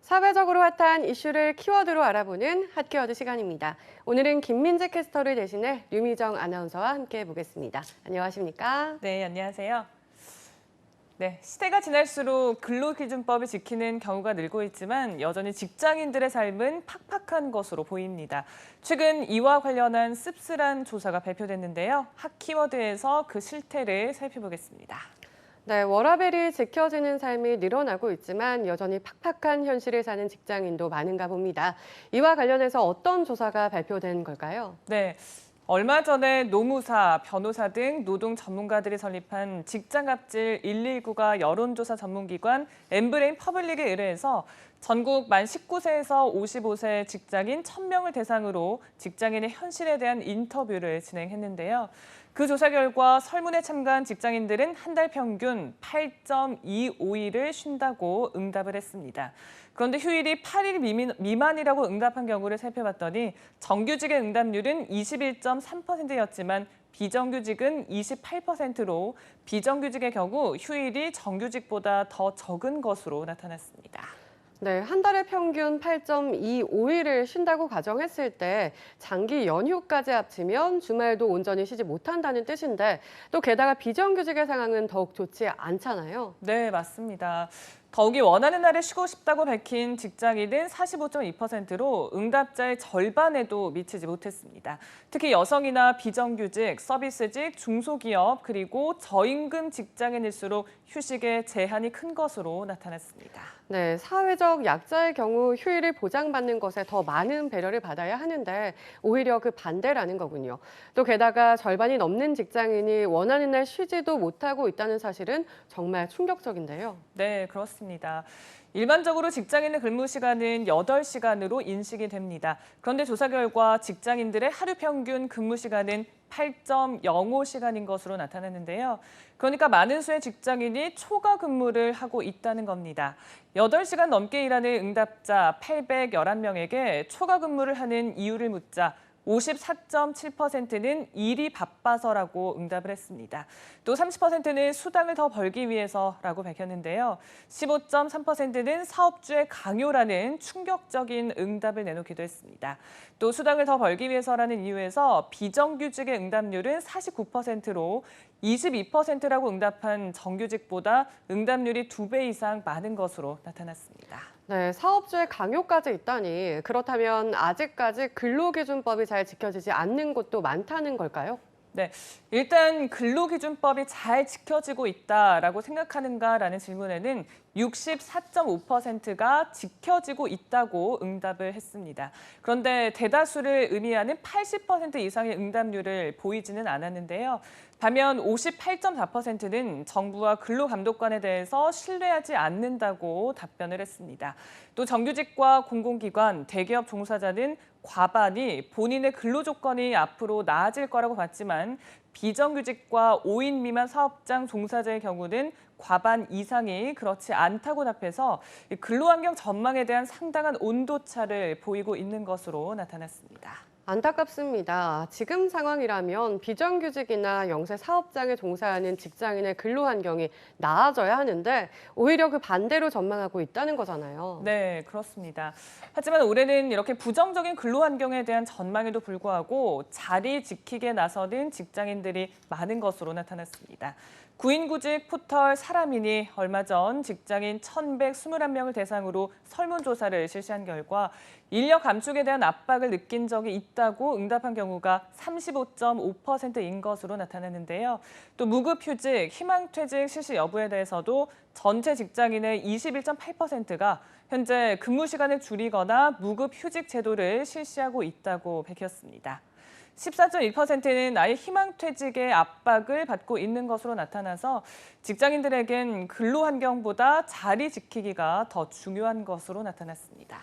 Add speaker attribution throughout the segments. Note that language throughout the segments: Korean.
Speaker 1: 사회적으로 핫한 이슈를 키워드로 알아보는 핫키워드 시간입니다. 오늘은 김민재 캐스터를 대신해 류미정 아나운서와 함께 해보겠습니다. 안녕하십니까?
Speaker 2: 네, 안녕하세요. 네, 시대가 지날수록 근로기준법을 지키는 경우가 늘고 있지만 여전히 직장인들의 삶은 팍팍한 것으로 보입니다. 최근 이와 관련한 씁쓸한 조사가 발표됐는데요. 핫키워드에서 그 실태를 살펴보겠습니다.
Speaker 1: 네, 워라밸이 지켜지는 삶이 늘어나고 있지만 여전히 팍팍한 현실을 사는 직장인도 많은가 봅니다. 이와 관련해서 어떤 조사가 발표된 걸까요?
Speaker 2: 네, 얼마 전에 노무사, 변호사 등 노동 전문가들이 설립한 직장갑질 119가 여론조사 전문기관 엠브레인 퍼블릭에 의뢰해서 전국 만 19세에서 55세 직장인 1,000명을 대상으로 직장인의 현실에 대한 인터뷰를 진행했는데요. 그 조사 결과 설문에 참가한 직장인들은 한 달 평균 8.25일을 쉰다고 응답을 했습니다. 그런데 휴일이 8일 미만이라고 응답한 경우를 살펴봤더니 정규직의 응답률은 21.3%였지만 비정규직은 28%로 비정규직의 경우 휴일이 정규직보다 더 적은 것으로 나타났습니다.
Speaker 1: 네, 한 달에 평균 8.25일을 쉰다고 가정했을 때 장기 연휴까지 합치면 주말도 온전히 쉬지 못한다는 뜻인데 또 게다가 비정규직의 상황은 더욱 좋지 않잖아요.
Speaker 2: 네, 맞습니다. 더욱이 원하는 날에 쉬고 싶다고 밝힌 직장인은 45.2%로 응답자의 절반에도 미치지 못했습니다. 특히 여성이나 비정규직, 서비스직, 중소기업, 그리고 저임금 직장인일수록 휴식에 제한이 큰 것으로 나타났습니다.
Speaker 1: 네, 사회적 약자의 경우 휴일을 보장받는 것에 더 많은 배려를 받아야 하는데 오히려 그 반대라는 거군요. 또 게다가 절반이 넘는 직장인이 원하는 날 쉬지도 못하고 있다는 사실은 정말 충격적인데요.
Speaker 2: 네, 그렇습니다. 일반적으로 직장인의 근무 시간은 8시간으로 인식이 됩니다. 그런데 조사 결과 직장인들의 하루 평균 근무 시간은 8.05시간인 것으로 나타났는데요. 그러니까 많은 수의 직장인이 초과 근무를 하고 있다는 겁니다. 8시간 넘게 일하는 응답자 811명에게 초과 근무를 하는 이유를 묻자 54.7%는 일이 바빠서라고 응답을 했습니다. 또 30%는 수당을 더 벌기 위해서라고 밝혔는데요. 15.3%는 사업주의 강요라는 충격적인 응답을 내놓기도 했습니다. 또 수당을 더 벌기 위해서라는 이유에서 비정규직의 응답률은 49%로 22%라고 응답한 정규직보다 응답률이 2배 이상 많은 것으로 나타났습니다.
Speaker 1: 네, 사업주의 강요까지 있다니 그렇다면 아직까지 근로기준법이 잘 지켜지지 않는 곳도 많다는 걸까요?
Speaker 2: 네, 일단 근로기준법이 잘 지켜지고 있다라고 생각하는가라는 질문에는 64.5%가 지켜지고 있다고 응답을 했습니다. 그런데 대다수를 의미하는 80% 이상의 응답률을 보이지는 않았는데요. 반면 58.4%는 정부와 근로감독관에 대해서 신뢰하지 않는다고 답변을 했습니다. 또 정규직과 공공기관, 대기업 종사자는 과반이 본인의 근로 조건이 앞으로 나아질 거라고 봤지만 비정규직과 5인 미만 사업장 종사자의 경우는 과반 이상이 그렇지 않다고 답해서 근로환경 전망에 대한 상당한 온도차를 보이고 있는 것으로 나타났습니다.
Speaker 1: 안타깝습니다. 지금 상황이라면 비정규직이나 영세 사업장에 종사하는 직장인의 근로 환경이 나아져야 하는데 오히려 그 반대로 전망하고 있다는 거잖아요.
Speaker 2: 네, 그렇습니다. 하지만 올해는 이렇게 부정적인 근로 환경에 대한 전망에도 불구하고 자리 지키게 나서는 직장인들이 많은 것으로 나타났습니다. 구인구직 포털 사람인이 얼마 전 직장인 1,121명을 대상으로 설문조사를 실시한 결과 인력 감축에 대한 압박을 느낀 적이 있다고 응답한 경우가 35.5%인 것으로 나타났는데요. 또 무급휴직, 희망퇴직 실시 여부에 대해서도 전체 직장인의 21.8%가 현재 근무 시간을 줄이거나 무급휴직 제도를 실시하고 있다고 밝혔습니다. 14.1%는 아예 희망퇴직의 압박을 받고 있는 것으로 나타나서 직장인들에겐 근로 환경보다 자리 지키기가 더 중요한 것으로 나타났습니다.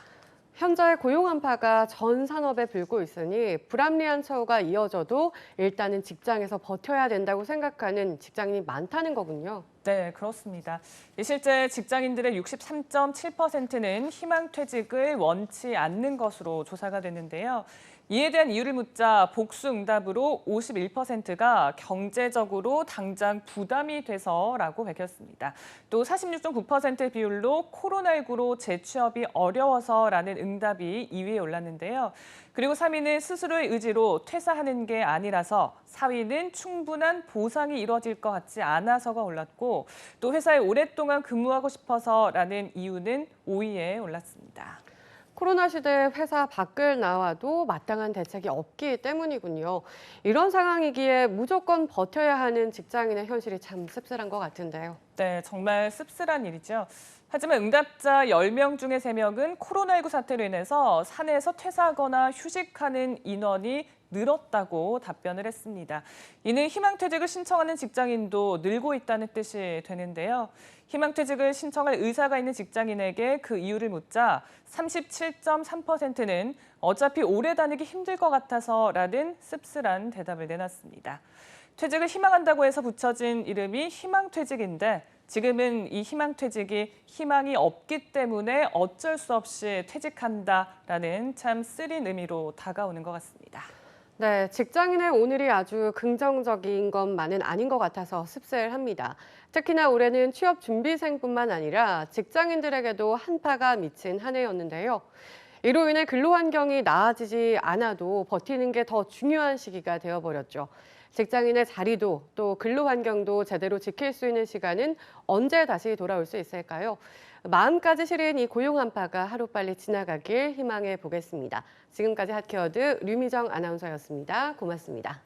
Speaker 1: 현재 고용 한파가 전 산업에 불고 있으니 불합리한 처우가 이어져도 일단은 직장에서 버텨야 된다고 생각하는 직장인이 많다는 거군요.
Speaker 2: 네, 그렇습니다. 실제 직장인들의 63.7%는 희망퇴직을 원치 않는 것으로 조사가 됐는데요. 이에 대한 이유를 묻자 복수 응답으로 51%가 경제적으로 당장 부담이 돼서라고 밝혔습니다. 또 46.9%의 비율로 코로나19로 재취업이 어려워서라는 응답이 2위에 올랐는데요. 그리고 3위는 스스로의 의지로 퇴사하는 게 아니라서, 4위는 충분한 보상이 이루어질 것 같지 않아서가 올랐고, 또 회사에 오랫동안 근무하고 싶어서라는 이유는 5위에 올랐습니다.
Speaker 1: 코로나 시대에 회사 밖을 나와도 마땅한 대책이 없기 때문이군요. 이런 상황이기에 무조건 버텨야 하는 직장인의 현실이 참 씁쓸한 것 같은데요.
Speaker 2: 네, 정말 씁쓸한 일이죠. 하지만 응답자 10명 중에 3명은 코로나19 사태로 인해서 사내에서 퇴사하거나 휴직하는 인원이 늘었다고 답변을 했습니다. 이는 희망퇴직을 신청하는 직장인도 늘고 있다는 뜻이 되는데요. 희망퇴직을 신청할 의사가 있는 직장인에게 그 이유를 묻자 37.3%는 어차피 오래 다니기 힘들 것 같아서라는 씁쓸한 대답을 내놨습니다. 퇴직을 희망한다고 해서 붙여진 이름이 희망퇴직인데, 지금은 이 희망퇴직이 희망이 없기 때문에 어쩔 수 없이 퇴직한다라는 참 쓰린 의미로 다가오는 것 같습니다.
Speaker 1: 네, 직장인의 오늘이 아주 긍정적인 것만은 아닌 것 같아서 씁쓸합니다. 특히나 올해는 취업 준비생뿐만 아니라 직장인들에게도 한파가 미친 한 해였는데요. 이로 인해 근로 환경이 나아지지 않아도 버티는 게 더 중요한 시기가 되어버렸죠. 직장인의 자리도 또 근로 환경도 제대로 지킬 수 있는 시간은 언제 다시 돌아올 수 있을까요? 마음까지 시린 이 고용 한파가 하루빨리 지나가길 희망해 보겠습니다. 지금까지 핫케어드 류미정 아나운서였습니다. 고맙습니다.